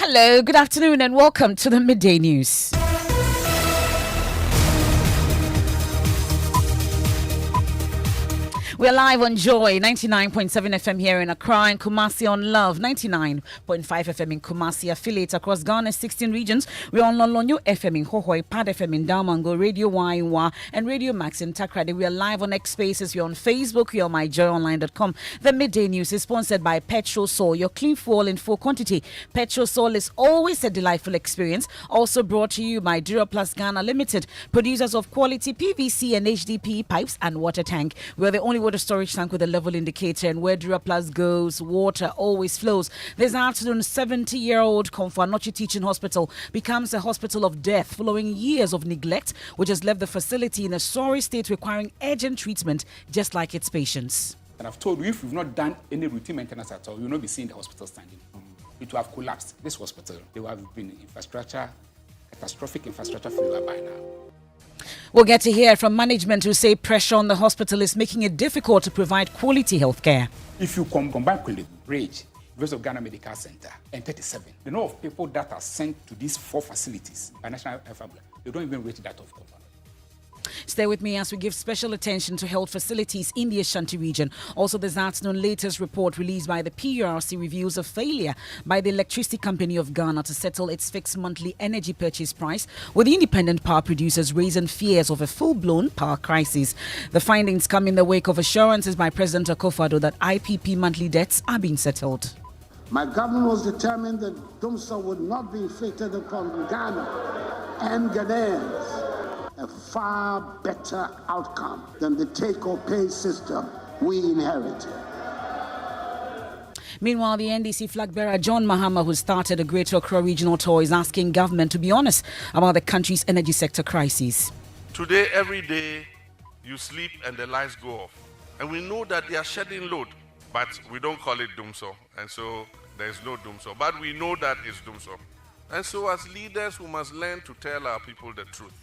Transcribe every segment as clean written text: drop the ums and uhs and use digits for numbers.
Hello, good afternoon and welcome to the Midday News. We're live on Joy 99.7 FM here in Accra and Kumasi, on Love 99.5 FM in Kumasi, affiliates across Ghana's 16 regions. We're on Lolonyo FM in Hohoi, Pad FM in Damango, Radio Waiwa, and Radio Max in Takrade. We are live on X Spaces. We're on Facebook. We're on myjoyonline.com. The Midday News is sponsored by Petrol Sol, your clean fuel in full quantity. Petrol Sol is always a delightful experience. Also brought to you by Duraplus Ghana Limited, producers of quality PVC and HDPE pipes and water tank. We're the only water storage tank with a level indicator, and where Duraplus goes, water always flows. This afternoon, 70-year-old Komfanochi Teaching Hospital becomes a hospital of death following years of neglect, which has left the facility in a sorry state requiring urgent treatment, just like its patients. And I've told you, if you've not done any routine maintenance at all, you'll not be seeing the hospital standing. It will have collapsed. This hospital, there will have been catastrophic infrastructure failure by now. We'll get to hear from management who say pressure on the hospital is making it difficult to provide quality health care. If you combine Kwele, Rage, University of Ghana Medical Center, and 37, the number of people that are sent to these 4 facilities by National Health Agenda, they don't even rate that of Kumasi. Stay with me as we give special attention to health facilities in the Ashanti region. Also this afternoon, latest report released by the PURC reveals a failure by the Electricity Company of Ghana to settle its fixed monthly energy purchase price, with the independent power producers raising fears of a full-blown power crisis. The findings come in the wake of assurances by President Akufo-Addo that IPP monthly debts are being settled. My government was determined that DUMSA would not be inflicted upon Ghana and Ghanaians. A far better outcome than the take-or-pay system we inherited. Meanwhile, the NDC flag bearer John Mahama, who started a Greater Accra regional tour, is asking government to be honest about the country's energy sector crisis. Today, every day, you sleep and the lights go off. And we know that they are shedding load, but we don't call it DUMSO. And so there is no DUMSO. But we know that it's DUMSO. And so as leaders, we must learn to tell our people the truth.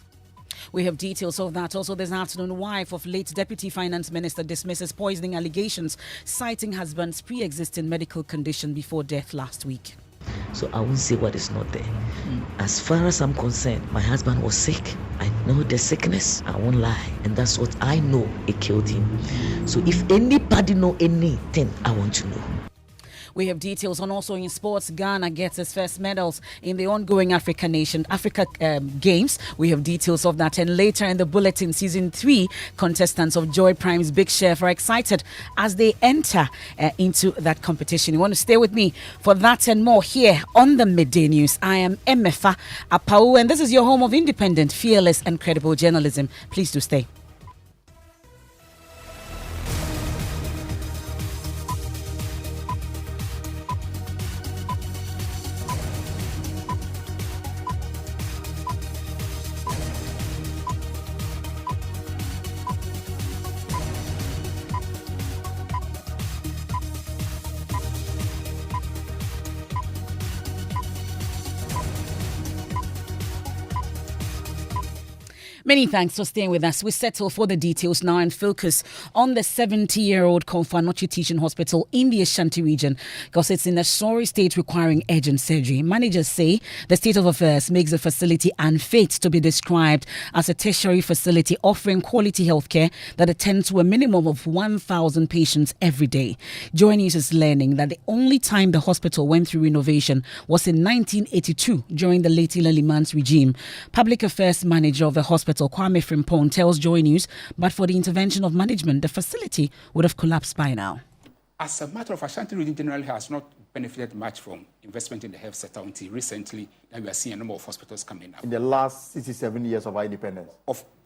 We have details of that. Also this afternoon, wife of late Deputy Finance Minister dismisses poisoning allegations, citing husband's pre-existing medical condition before death last week. So I won't say what is not there. As far as I'm concerned, my husband was sick. I know the sickness. I won't lie. And that's what I know. It killed him. So if anybody know anything, I want to know. We have details on also in sports. Ghana gets its first medals in the ongoing Africa Games. We have details of that. And later in the bulletin, season 3 contestants of Joy Prime's Big Chef are excited as they enter into that competition. You want to stay with me for that and more here on the Midday News. I am Emefa Apau, and this is your home of independent, fearless, and credible journalism. Please do stay. Many thanks for staying with us. We settle for the details now and focus on the 70-year-old Komfanochi Teaching Hospital in the Ashanti region because it's in a sorry state requiring urgent surgery. Managers say the state of affairs makes the facility unfit to be described as a tertiary facility offering quality healthcare that attends to a minimum of 1,000 patients every day. Joy News is learning that the only time the hospital went through renovation was in 1982 during the late Liman's regime. Public Affairs Manager of the hospital, Kwame Frimpong, tells Joy News, but for the intervention of management, the facility would have collapsed by now. As a matter of fact, Ashanti region generally has not benefited much from investment in the health sector until recently that we are seeing a number of hospitals coming up. In the last 67 years of our independence?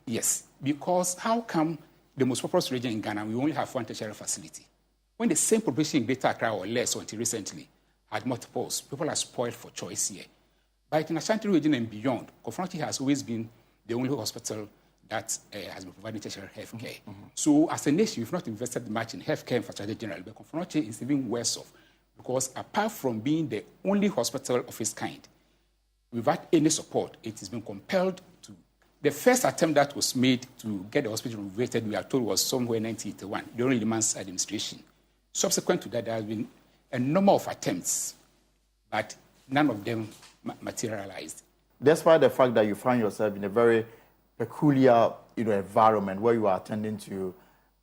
Yes, because how come the most populous region in Ghana, we only have one tertiary facility? When the same population in Greater Accra or less until recently had multiples, people are spoiled for choice here. But in Ashanti region and beyond, Komfanochi has always been the only hospital that has been providing tertiary health care. So as a nation, we've not invested much in healthcare infrastructure generally, but Komfanochi is even worse off because apart from being the only hospital of its kind, without any support, it has been compelled to. The first attempt that was made to get the hospital renovated, we are told, was somewhere in 1981, during the man's administration. Subsequent to that, there has been a number of attempts, but none of them materialized. Despite the fact that you find yourself in a very peculiar, environment where you are attending to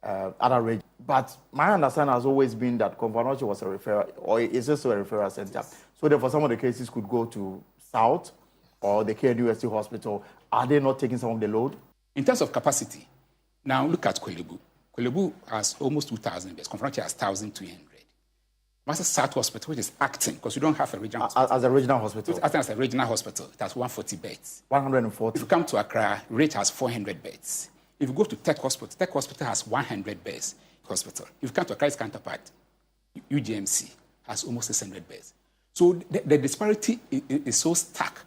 other regions, but my understanding has always been that Confanoche was a referral, or is also a referral center. Yes. So therefore, some of the cases could go to South or the KNUST hospital. Are they not taking some of the load? In terms of capacity, now look at Kolebu. Kolebu has almost 2,000 beds. Confanoche has 1,200. Master South Hospital, which is acting, because you don't have a regional hospital. As a regional hospital? Acting as a regional hospital, it has 140 beds. 140? If you come to Accra, Rate has 400 beds. If you go to Tech Hospital has 100 beds. Hospital. If you come to Accra's counterpart, UGMC has almost 600 beds. So the disparity is so stark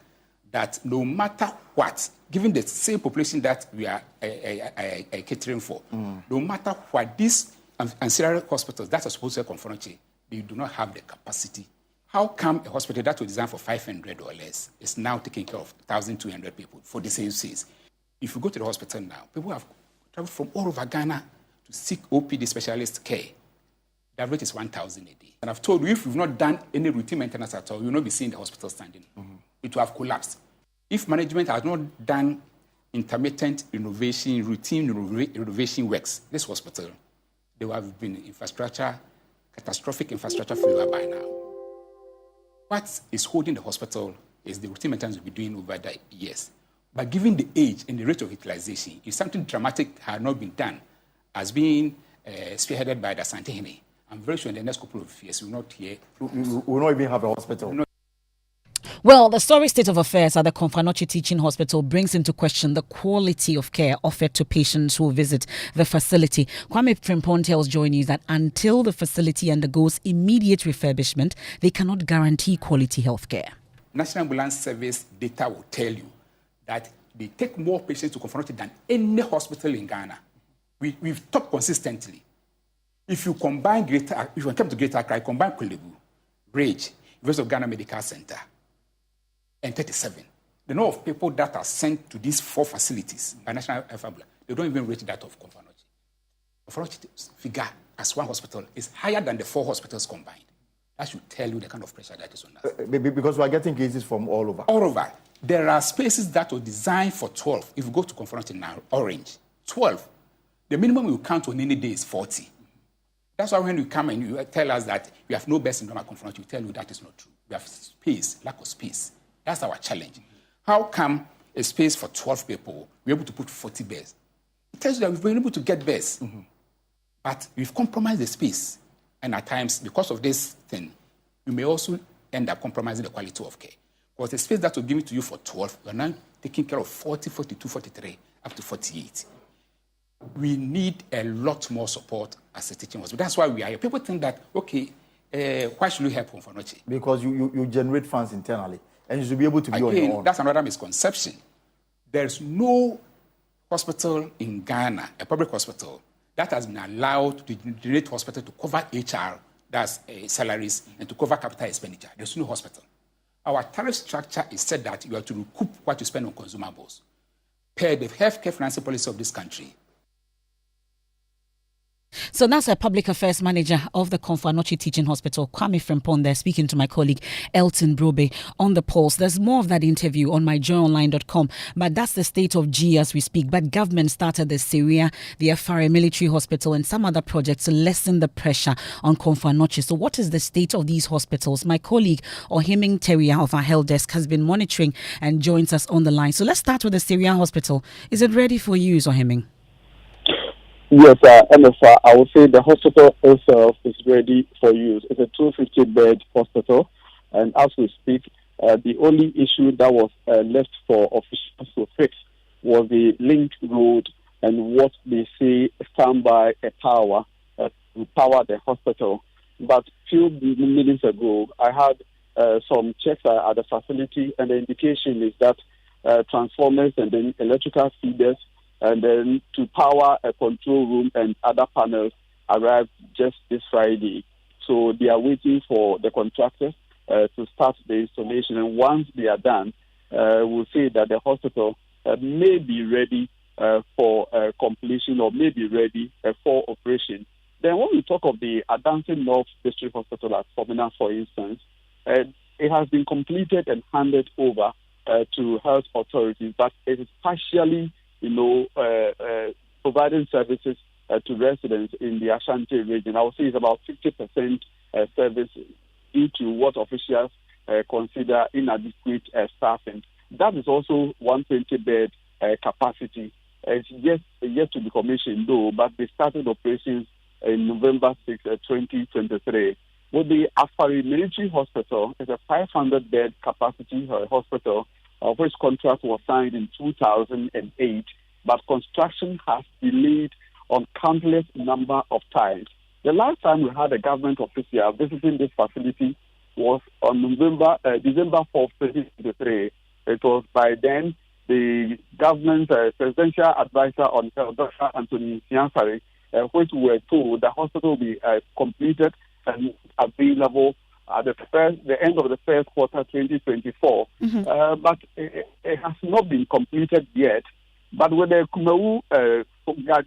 that no matter what, given the same population that we are catering for, no matter what, these ancillary hospitals that are supposed to confront you, they do not have the capacity. How come a hospital that was designed for 500 or less is now taking care of 1,200 people for the same size? If you go to the hospital now, people have traveled from all over Ghana to seek OPD specialist care. The average is 1,000 a day. And I've told you, if you've not done any routine maintenance at all, you'll not be seeing the hospital standing. It will have collapsed. If management has not done intermittent renovation, routine renovation works, this hospital, there will have been catastrophic infrastructure failure by now. What is holding the hospital is the routine maintenance we'll be doing over the years. But given the age and the rate of utilization, if something dramatic had not been done, as being spearheaded by the Santehene, I'm very sure in the next couple of years we will not hear. We will not even have a hospital. Well, the sorry state of affairs at the Confanoche Teaching Hospital brings into question the quality of care offered to patients who visit the facility. Kwame Frimpong tells Joy News that until the facility undergoes immediate refurbishment, they cannot guarantee quality health care. National Ambulance Service data will tell you that they take more patients to Confanoche than any hospital in Ghana. We've talked consistently. If you come to Greater Accra, combine Kolebu, Rage, University of Ghana Medical Center, and 37. The number of people that are sent to these 4 facilities by National Health Ambulance, they don't even rate that of Confanoche. Confanoche's figure as one hospital is higher than the 4 hospitals combined. That should tell you the kind of pressure that is on us. Because we are getting cases from all over. All over. There are spaces that were designed for 12. If you go to Confanoche now, Orange, 12. The minimum you count on any day is 40. That's why when you come and you tell us that we have no beds in normal Confanoche, we tell you that is not true. We have space, lack of space. That's our challenge. How come a space for 12 people, we're able to put 40 beds? It tells you that we've been able to get beds. But we've compromised the space. And at times, because of this thing, you may also end up compromising the quality of care. Because the space that will give it to you for 12, you're now taking care of 40, 42, 43, up to 48. We need a lot more support as a teaching hospital. That's why we are here. People think that, okay, why should we help Confanoche? Because you generate funds internally, and you should be able to be on your own. That's another misconception. There's no hospital in Ghana, a public hospital, that has been allowed to generate hospital to cover HR, that's salaries, and to cover capital expenditure. There's no hospital. Our tariff structure is said that you have to recoup what you spend on consumables. Per the healthcare financing policy of this country. So that's a public affairs manager of the Confanoche Teaching Hospital, Kwame Frimpong, there, speaking to my colleague Elton Brobe on the pulse. There's more of that interview on myjoyonline.com, but that's the state of G as we speak. But government started the Syria, the FRA military hospital, and some other projects to lessen the pressure on Confanoche. So what is the state of these hospitals? My colleague Ohiming Teria of our health desk has been monitoring and joins us on the line. So let's start with the Syria hospital. Is it ready for use, Ohiming? Yes, MFR, I would say the hospital itself is ready for use. It's a 250-bed hospital, and as we speak, the only issue that was left for officials to fix was the link road and what they say standby power to power the hospital. But few minutes ago, I had some checks at the facility, and the indication is that transformers and then electrical feeders and then to power a control room and other panels arrived just this Friday. So they are waiting for the contractor to start the installation. And once they are done, we'll say that the hospital may be ready for completion or may be ready for operation. Then when we talk of the Adansi North District Hospital at Formina, for instance, it has been completed and handed over to health authorities, but it is partially, providing services to residents in the Ashanti region. I would say it's about 50% service due to what officials consider inadequate staffing. That is also 120-bed capacity. It's yet to be commissioned, though, but they started operations in November 6, 2023. With the Aburi Military Hospital, it's a 500-bed capacity hospital, which contract was signed in 2008, but construction has delayed on countless number of times. The last time we had a government official visiting this facility was on December 4, 2023. It was by then the government's presidential advisor on health, Dr. Anthony Siansari, which were told the hospital will be completed and available at the end of the first quarter 2024. But it has not been completed yet. But with the Kuma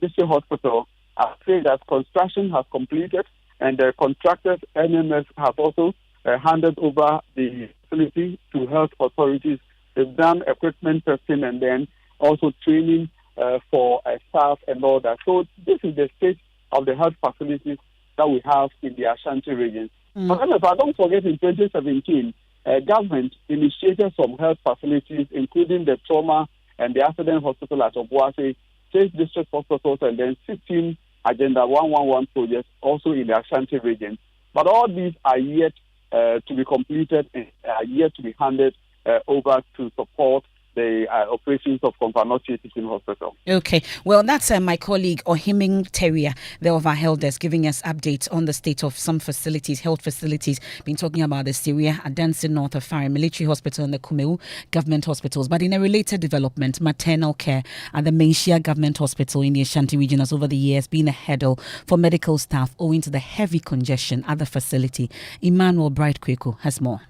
District Hospital, I say that construction has completed and the contractors, NMS, have also handed over the facility to health authorities. They've done equipment testing and then also training for staff and all that. So this is the state of the health facilities that we have in the Ashanti region. But don't forget, in 2017, government initiated some health facilities, including the trauma and the accident hospital at Obuasi, 6 district hospitals, and then 16 Agenda 111 projects also in the Ashanti region. But all these are yet to be completed and are yet to be handed over to support the operations of Kompanochi Teaching Hospital. Okay, well, that's my colleague Ohiming Teria, there of our health desk, giving us updates on the state of some facilities, health facilities. Been talking about the Syria, Adansi North of Afari Military Hospital and the Kumeu government hospitals. But in a related development, maternal care at the Menchia government hospital in the Ashanti region has over the years been a hurdle for medical staff owing to the heavy congestion at the facility. Emmanuel Bright-Kweku has more.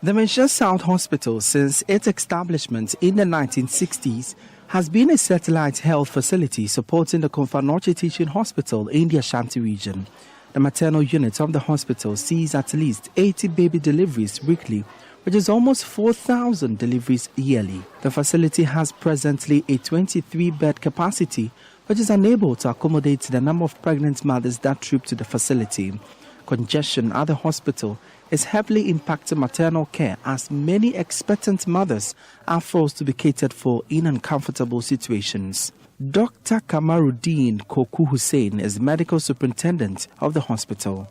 The Menchia South Hospital, since its establishment in the 1960s, has been a satellite health facility supporting the Kompanochi Teaching Hospital in the Ashanti region. The maternal unit of the hospital sees at least 80 baby deliveries weekly, which is almost 4,000 deliveries yearly. The facility has presently a 23-bed capacity, which is unable to accommodate the number of pregnant mothers that troop to the facility. Congestion at the hospital is heavily impacting maternal care as many expectant mothers are forced to be catered for in uncomfortable situations. Dr. Kamaruddin Koku Hussein is medical superintendent of the hospital.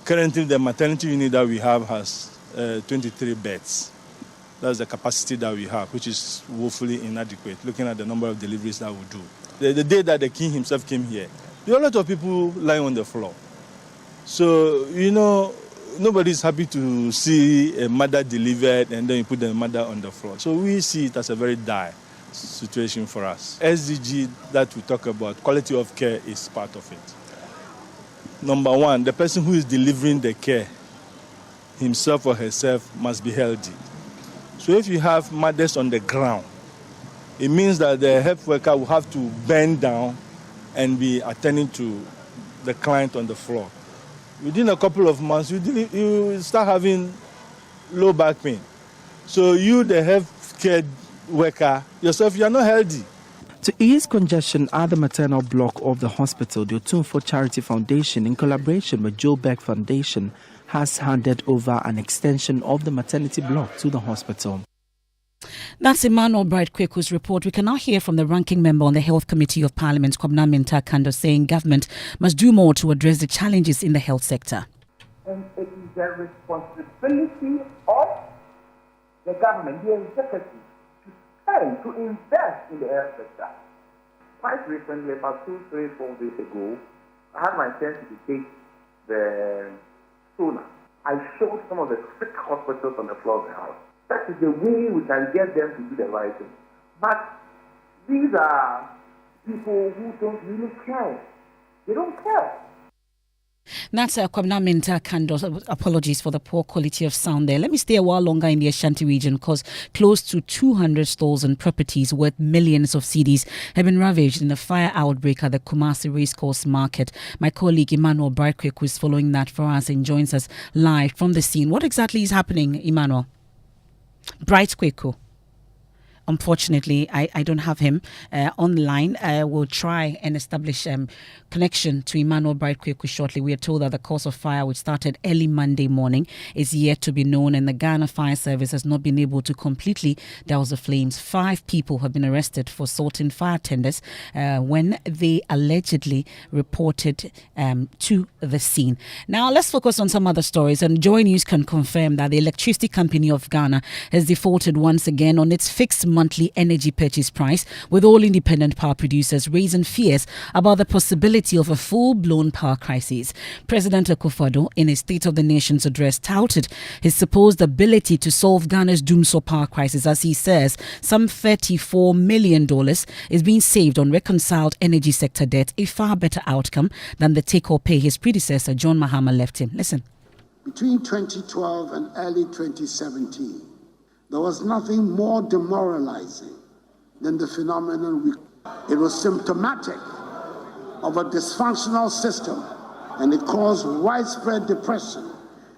Currently, the maternity unit that we have has 23 beds. That's the capacity that we have, which is woefully inadequate, looking at the number of deliveries that we do. The day that the king himself came here, there were a lot of people lying on the floor. So, nobody's happy to see a mother delivered and then you put the mother on the floor. So we see it as a very dire situation for us. SDG that we talk about, quality of care, is part of it. Number one, the person who is delivering the care, himself or herself, must be healthy. So if you have mothers on the ground, it means that the health worker will have to bend down and be attending to the client on the floor. Within a couple of months, you start having low back pain. So you, the health care worker, yourself, you are not healthy. To ease congestion at the maternal block of the hospital, the Otumfo Charity Foundation, in collaboration with Joe Beck Foundation, has handed over an extension of the maternity block to the hospital. That's Emmanuel Bright-Kweku's report. We can now hear from the ranking member on the Health Committee of Parliament, Kwabena Mintah Kando, saying government must do more to address the challenges in the health sector. And it is the responsibility of the government, the executive, to spend, to invest in the health sector. Quite recently, about 2, 3, 4 days ago, I had my chance to take the Suwu. I showed some of the sick hospitals on the floor of the house. That is the way we can get them to do the right thing. But these are people who don't really care. They don't care. That's Kwabena Mintah Kando. Apologies for the poor quality of sound there. Let me stay a while longer in the Ashanti region because close to 200 stalls and properties worth millions of cedis have been ravaged in a fire outbreak at the Kumasi Racecourse Market. My colleague Emmanuel Bright-Kweku is following that for us and joins us live from the scene. What exactly is happening, Emmanuel? Bright Kweku. Unfortunately, I don't have him on the line. I will try and establish connection to Emmanuel Bright Kweku shortly. We are told that the cause of fire, which started early Monday morning, is yet to be known, and the Ghana Fire Service has not been able to completely douse the flames. 5 people have been arrested for assaulting fire tenders when they allegedly reported to the scene. Now, let's focus on some other stories. And Joy News can confirm that the Electricity Company of Ghana has defaulted once again on its fixed monthly energy purchase price, with all independent power producers raising fears about the possibility of a full-blown power crisis. President Akufo-Addo, in his State of the Nation's address, touted his supposed ability to solve Ghana's doomsday power crisis. As he says, some $34 million is being saved on reconciled energy sector debt, a far better outcome than the take-or-pay his predecessor, John Mahama, left him. Listen. Between 2012 and early 2017, there was nothing more demoralizing than the phenomenon. It was symptomatic of a dysfunctional system, and it caused widespread depression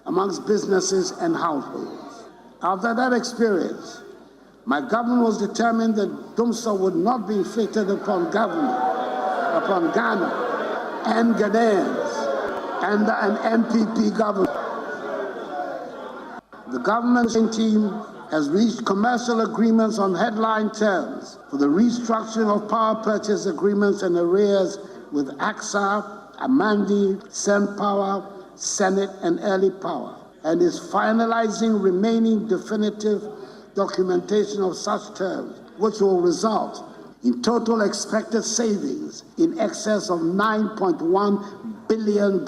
amongst businesses and households. After that experience, my government was determined that doomsday would not be inflicted upon Ghana and Ghanaians and an MPP government. The government team has reached commercial agreements on headline terms for the restructuring of power purchase agreements and arrears with AXA, Amandi, SemPower, Senate, and Early Power, and is finalizing remaining definitive documentation of such terms, which will result in total expected savings in excess of $9.1 billion.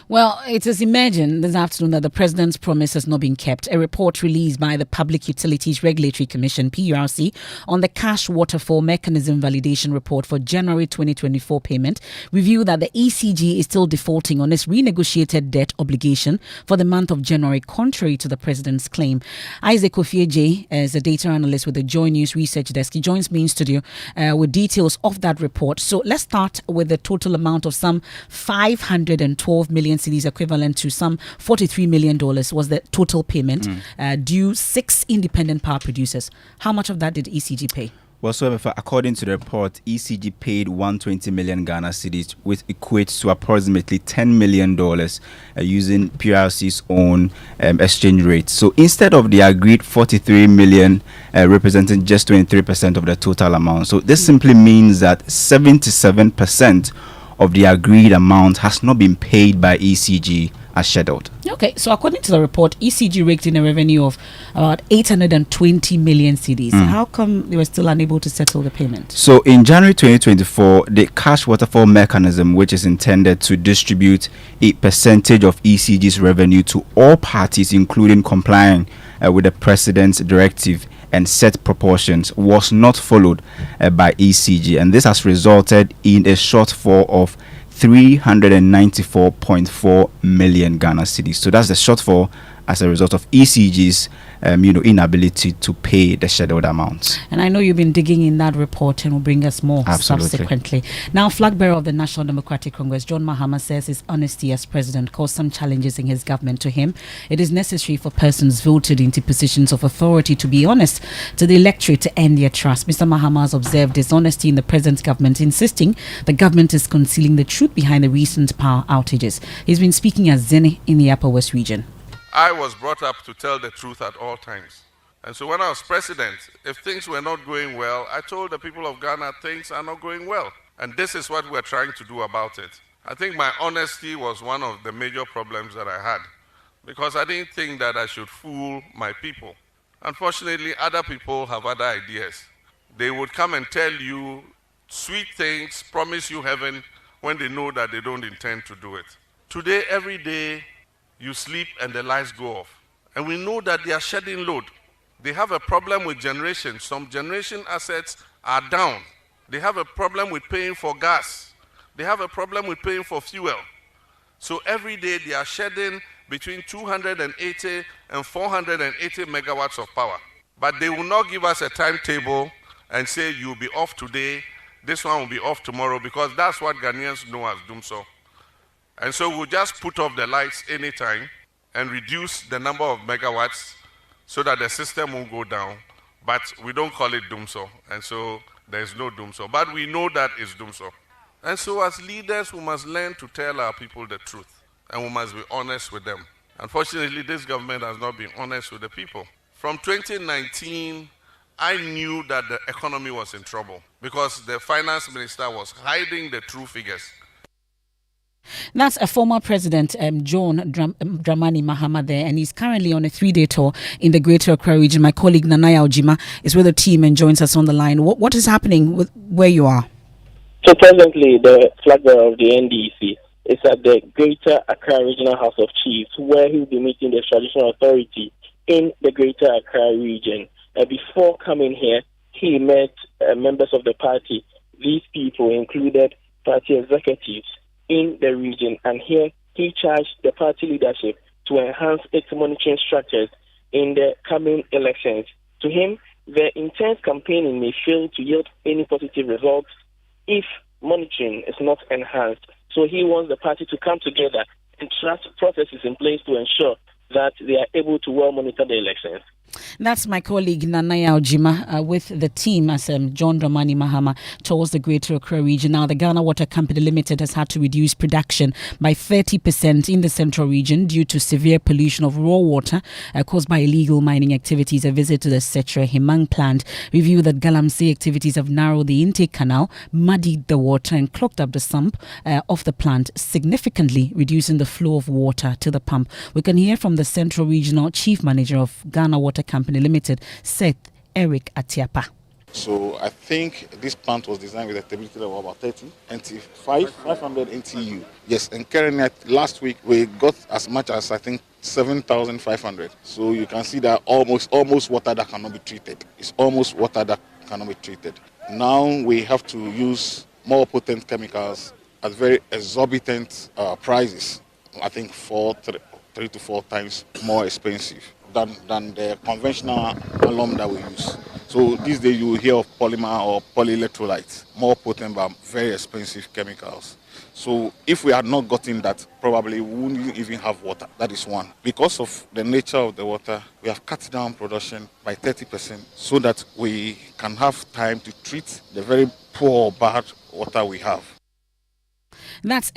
Well, it has emerged this afternoon that the president's promise has not been kept. A report released by the Public Utilities Regulatory Commission, PURC, on the cash waterfall mechanism validation report for January 2024 payment revealed that the ECG is still defaulting on its renegotiated debt obligation for the month of January, contrary to the president's claim. Isaac Ofieje is a data analyst with the Joy News Research Desk. He joins me in studio with details of that report. So let's start with the total amount of some 512 million cedis, equivalent to some $43 million, was the total payment due 6 independent power producers. How much of that did ECG pay? Well, so according to the report, ECG paid 120 million Ghana cedis, which equates to approximately $10 million using PRC's own exchange rate. So instead of the agreed 43 million, representing just 23% of the total amount. So this simply means that 77% of the agreed amount has not been paid by ECG as scheduled. Okay, so according to the report, ECG raked in a revenue of about 820 million cedis. How come they were still unable to settle the payment? So in January 2024, the cash waterfall mechanism, which is intended to distribute a percentage of ECG's revenue to all parties, including complying with the president's directive and set proportions, was not followed by ECG, and this has resulted in a shortfall of 394.4 million Ghana cedis. So that's the shortfall as a result of ECG's inability to pay the scheduled amounts. And I know you've been digging in that report and will bring us more subsequently. Now, flag bearer of the National Democratic Congress, John Mahama, says his honesty as president caused some challenges in his government. To him, it is necessary for persons voted into positions of authority to be honest to the electorate to earn their trust. Mr. Mahama has observed dishonesty in the present government, insisting the government is concealing the truth behind the recent power outages. He's been speaking at Zene in the Upper West region. I was brought up to tell the truth at all times. And so when I was president, if things were not going well, I told the people of Ghana things are not going well. And this is what we're trying to do about it. I think my honesty was one of the major problems that I had, because I didn't think that I should fool my people. Unfortunately, other people have other ideas. They would come and tell you sweet things, promise you heaven, when they know that they don't intend to do it. Today, every day, you sleep and the lights go off. And we know that they are shedding load. They have a problem with generation. Some generation assets are down. They have a problem with paying for gas. They have a problem with paying for fuel. So every day they are shedding between 280 and 480 megawatts of power. But they will not give us a timetable and say you'll be off today, this one will be off tomorrow, because that's what Ghanaians know as doomsday. And so we'll just put off the lights anytime and reduce the number of megawatts so that the system won't go down, but we don't call it doomsday, and so there's no doomsday. But we know that it's doomsday. And so as leaders, we must learn to tell our people the truth, and we must be honest with them. Unfortunately, this government has not been honest with the people. From 2019, I knew that the economy was in trouble because the finance minister was hiding the true figures. That's a former president, John Dramani Mahama there, and he's currently on a 3-day tour in the Greater Accra region. My colleague Nanaya Ojima is with the team and joins us on the line. What is happening with where you are? So presently, the flag bearer of the NDC is at the Greater Accra Regional House of Chiefs, where he will be meeting the traditional authority in the Greater Accra region. Before coming here, he met members of the party. These people included party executives in the region, and here he charged the party leadership to enhance its monitoring structures in the coming elections. To him, the intense campaigning may fail to yield any positive results if monitoring is not enhanced. So he wants the party to come together and trust processes in place to ensure that they are able to well monitor the elections. That's my colleague Nanaya Ojima with the team as John Dramani Mahama towards the Greater Accra region. Now, the Ghana Water Company Limited has had to reduce production by 30% in the central region due to severe pollution of raw water caused by illegal mining activities. A visit to the Setre Himang plant revealed that Galamsey activities have narrowed the intake canal, muddied the water and clogged up the sump of the plant, significantly reducing the flow of water to the pump. We can hear from the Central Regional Chief Manager of Ghana Water Company Limited, Seth Eric Atiapa. So I think this plant was designed with a stability level of about 30 500 NTU. Yes, and currently last week we got as much as I think 7,500. So you can see that almost water that cannot be treated. It's almost water that cannot be treated. Now we have to use more potent chemicals at very exorbitant prices. I think 3 to 4 times more expensive than the conventional alum that we use. So these days you will hear of polymer or polyelectrolytes, more potent but very expensive chemicals. So if we had not gotten that, probably we wouldn't even have water. That is one. Because of the nature of the water, we have cut down production by 30% so that we can have time to treat the very poor, bad water we have. That's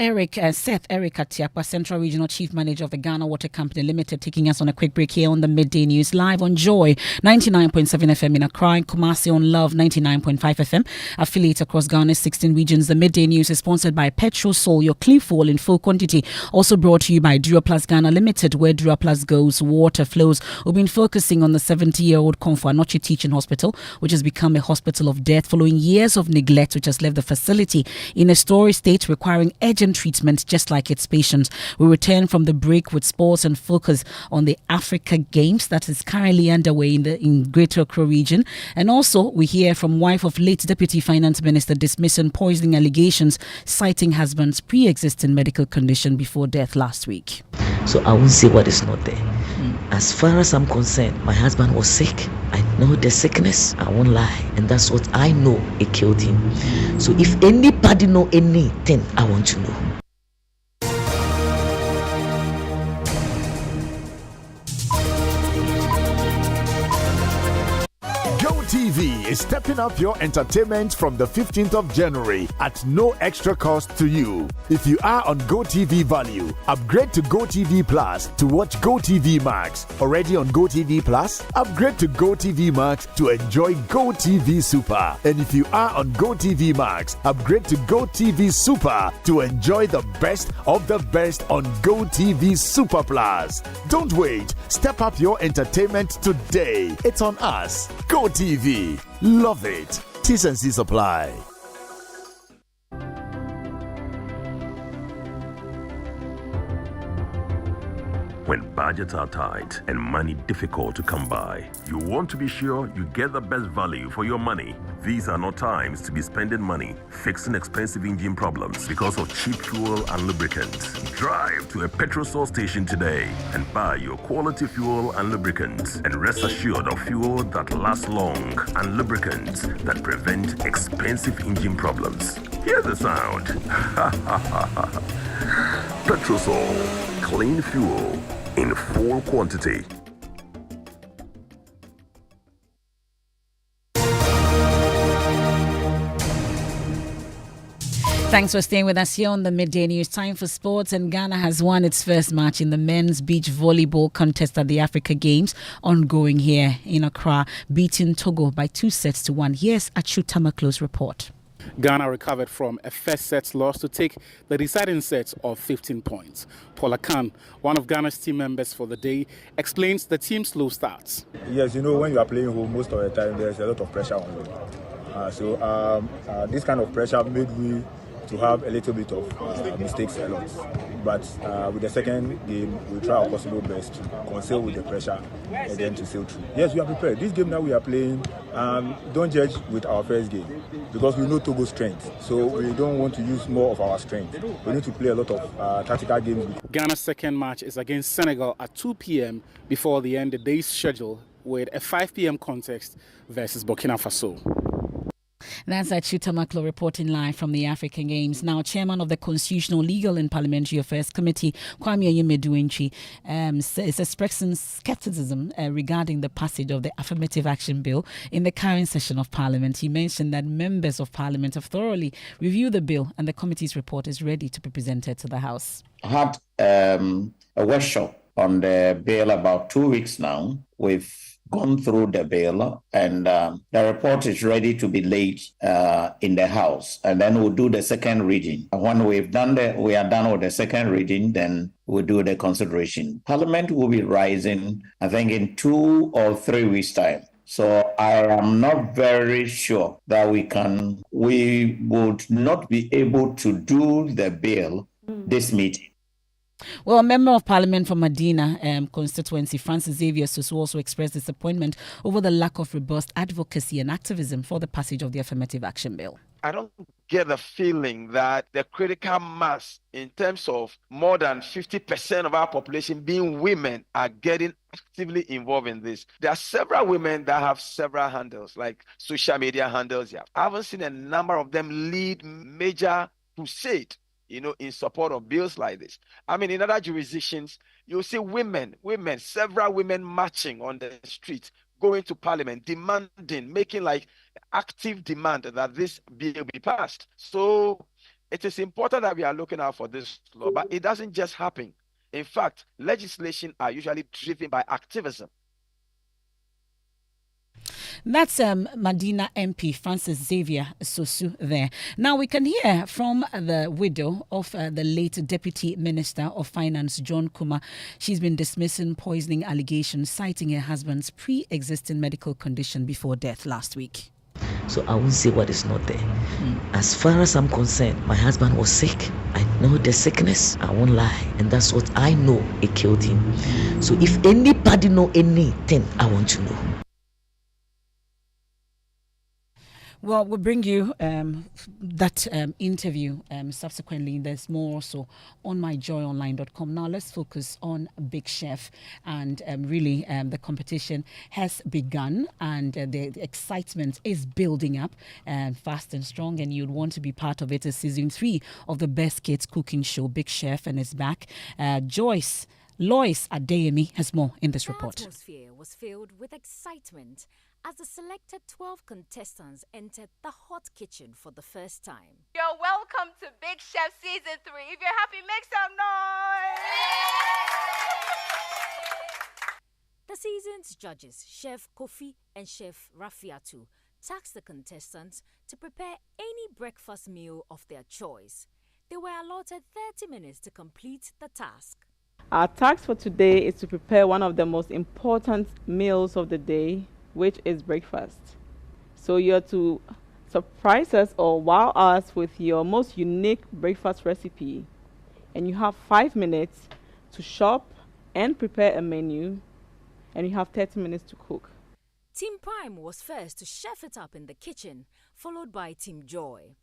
Seth Eric Atiapa, Central Regional Chief Manager of the Ghana Water Company Limited, taking us on a quick break here on the Midday News, live on Joy 99.7 FM in Accra and Kumasi on Love 99.5 FM. Affiliates across Ghana's 16 regions. The Midday News is sponsored by Petrol Sol, your clean fuel in full quantity. Also brought to you by Duraplus Ghana Limited, where Duraplus goes, water flows. We've been focusing on the 70-year-old Kumasi Teaching Hospital, which has become a hospital of death following years of neglect, which has left the facility in a storage state requiring urgent treatment just like its patients. We return from the break with sports and focus on the Africa Games that is currently underway in Greater Accra region. And also we hear from wife of late Deputy Finance Minister dismissing poisoning allegations, citing husband's pre-existing medical condition before death last week. So I won't say what is not there. As far as I'm concerned, my husband was sick. I know the sickness, I won't lie, and that's what I know, it killed him. So if anybody know anything, I want to know. GoTV is stepping up your entertainment from the 15th of January at no extra cost to you. If you are on GoTV Value, upgrade to GoTV Plus to watch GoTV Max. Already on GoTV Plus, upgrade to GoTV Max to enjoy GoTV Super. And if you are on GoTV Max, upgrade to GoTV Super to enjoy the best of the best on GoTV Super Plus. Don't wait. Step up your entertainment today. It's on us. GoTV. Love it. T's and C's apply. When budgets are tight and money difficult to come by, you want to be sure you get the best value for your money. These are not times to be spending money fixing expensive engine problems because of cheap fuel and lubricants. Drive to a petrol source station today and buy your quality fuel and lubricants, and rest assured of fuel that lasts long and lubricants that prevent expensive engine problems. Hear the sound. Petrosol, clean fuel in full quantity. Thanks for staying with us here on the Midday News. Time for sports, and Ghana has won its first match in the men's beach volleyball contest at the Africa Games, ongoing here in Accra, beating Togo by 2-1. Here's Achu Tamaklo's report. Ghana recovered from a first set loss to take the deciding set of 15 points. Paula Khan, one of Ghana's team members for the day, explains the team's slow starts. Yes, you know, when you are playing home, most of the time there's a lot of pressure on you. This kind of pressure made me to have a little bit of mistakes a lot. But with the second game, we try our possible best to conceal with the pressure and then to sail through. Yes, we are prepared. This game that we are playing, don't judge with our first game because we know Togo's strength. So we don't want to use more of our strength. We need to play a lot of tactical games. Ghana's second match is against Senegal at 2 p.m. before the end of the day's schedule with a 5 p.m. contest versus Burkina Faso. That's Achuta Maklo reporting live from the African Games. Now, Chairman of the Constitutional, Legal and Parliamentary Affairs Committee, Kwame Ayemeduenchi, is expressing skepticism regarding the passage of the Affirmative Action Bill in the current session of Parliament. He mentioned that members of Parliament have thoroughly reviewed the bill and the committee's report is ready to be presented to the House. I had a workshop on the bill about 2 weeks now. We've gone through the bill and the report is ready to be laid in the House, and then we'll do the second reading. When we are done with the second reading, then we'll do the consideration. Parliament will be rising, I think, in 2 or 3 weeks' time. So I am not very sure that we would not be able to do the bill this meeting. Well, a member of Parliament from Medina constituency, Francis Xavier, also expressed disappointment over the lack of robust advocacy and activism for the passage of the Affirmative Action Bill. I don't get the feeling that the critical mass in terms of more than 50% of our population being women are getting actively involved in this. There are several women that have several handles, like social media handles. Yeah. I haven't seen a number of them lead major crusade, in support of bills like this. I mean, in other jurisdictions, you'll see several women marching on the street, going to Parliament, demanding, making like active demand that this bill be passed. So it is important that we are looking out for this law, but it doesn't just happen. In fact, legislation are usually driven by activism. That's Medina MP Francis Xavier Sosu there. Now we can hear from the widow of the late Deputy Minister of Finance, John Kuma. She's been dismissing poisoning allegations, citing her husband's pre-existing medical condition before death last week. So I won't say what is not there. As far as I'm concerned, my husband was sick. I know the sickness, I won't lie. And that's what I know, it killed him. So if anybody know anything, I want to know. Well, we'll bring you that interview subsequently. There's more also on myjoyonline.com. Now, let's focus on Big Chef. And really, the competition has begun and the excitement is building up fast and strong. And you'd want to be part of it as season 3 of the Best Kids Cooking Show, Big Chef, and it's back. Lois Adeyemi has more in this report. The atmosphere was filled with excitement as the selected 12 contestants entered the hot kitchen for the first time. You're welcome to Big Chef Season 3. If you're happy, make some noise! The season's judges, Chef Kofi and Chef Rafiatu, tasked the contestants to prepare any breakfast meal of their choice. They were allotted 30 minutes to complete the task. Our task for today is to prepare one of the most important meals of the day, which is breakfast. So you're to surprise us or wow us with your most unique breakfast recipe. And you have 5 minutes to shop and prepare a menu, and you have 30 minutes to cook. Team Prime was first to chef it up in the kitchen, followed by Team Joy.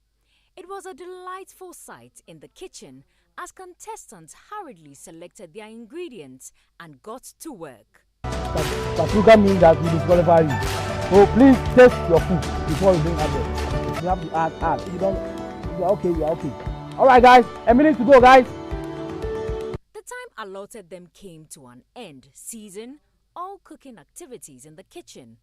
It was a delightful sight in the kitchen as contestants hurriedly selected their ingredients and got to work. Paprika means that we disqualify you. So please taste your food before you bring others. You have to add. If you are okay, you are okay. All right, guys, a minute to go, guys. The time allotted them came to an end, ceasing all cooking activities in the kitchen.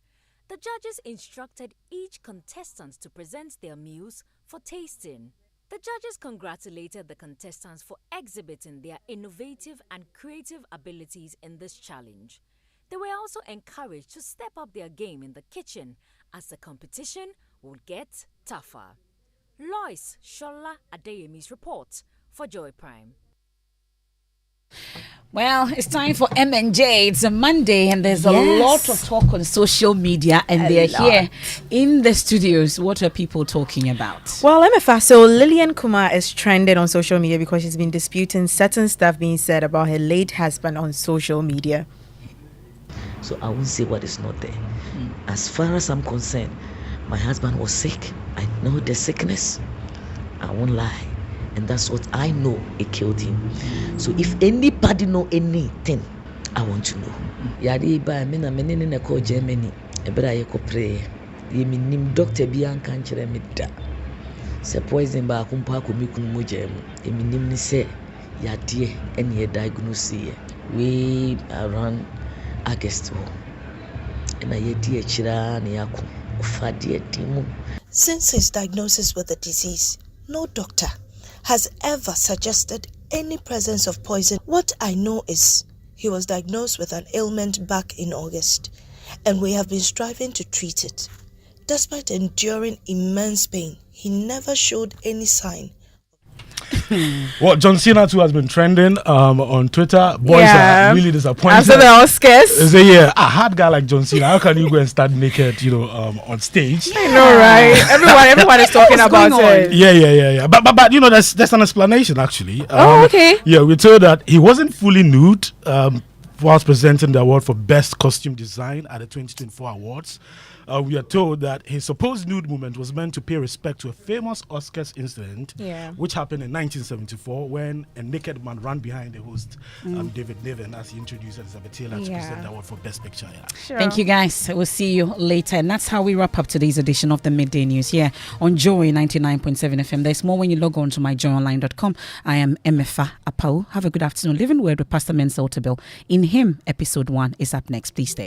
The judges instructed each contestant to present their meals for tasting. The judges congratulated the contestants for exhibiting their innovative and creative abilities in this challenge. They were also encouraged to step up their game in the kitchen as the competition would get tougher. Lois Shola Adeyemi's report for Joy Prime. Well, it's time for M&J. It's a Monday and there's a lot of talk on social media and they're here in the studios. What are people talking about? Well, MFA, so Lillian Kuma is trending on social media because she's been disputing certain stuff being said about her late husband on social media. So I won't say what is not there. As far as I'm concerned, my husband was sick. I know the sickness. I won't lie. And that's what I know, it killed him. So if anybody know anything, I want to know. Yadi ba me na menene na call Germany. Ebra ye ko pray. Ye minim doctor bi an kan kire me da. Se poison ba kumpa ko mi kunu moja mu. E minim ni se yade ene ye diagnose ye. We around August. And I ye die chira na yakun. Ufa die dimu. Since his diagnosis with the disease, no doctor has ever suggested any presence of poison. What I know is he was diagnosed with an ailment back in August, and we have been striving to treat it. Despite enduring immense pain, he never showed any sign. Well, John Cena too has been trending on Twitter. Boys are really disappointed. After the Oscars. They say, yeah, a hard guy like John Cena, how can you go and start naked, on stage? I know, right? Everyone is talking about it. Yeah. But there's an explanation actually. Okay. Yeah, we're told that he wasn't fully nude whilst presenting the award for Best Costume Design at the 2024 awards. We are told that his supposed nude movement was meant to pay respect to a famous Oscars incident, which happened in 1974 when a naked man ran behind the host, David Niven, as he introduced Elizabeth Taylor to present the award for Best Picture. Sure. Thank you, guys. We'll see you later. And that's how we wrap up today's edition of the Midday News here on Joy 99.7 FM. There's more when you log on to myjoyonline.com. I am Emefa Apau. Have a good afternoon. Living Word with Pastor Mensa Otabil. In Him, episode 1 is up next. Please stay.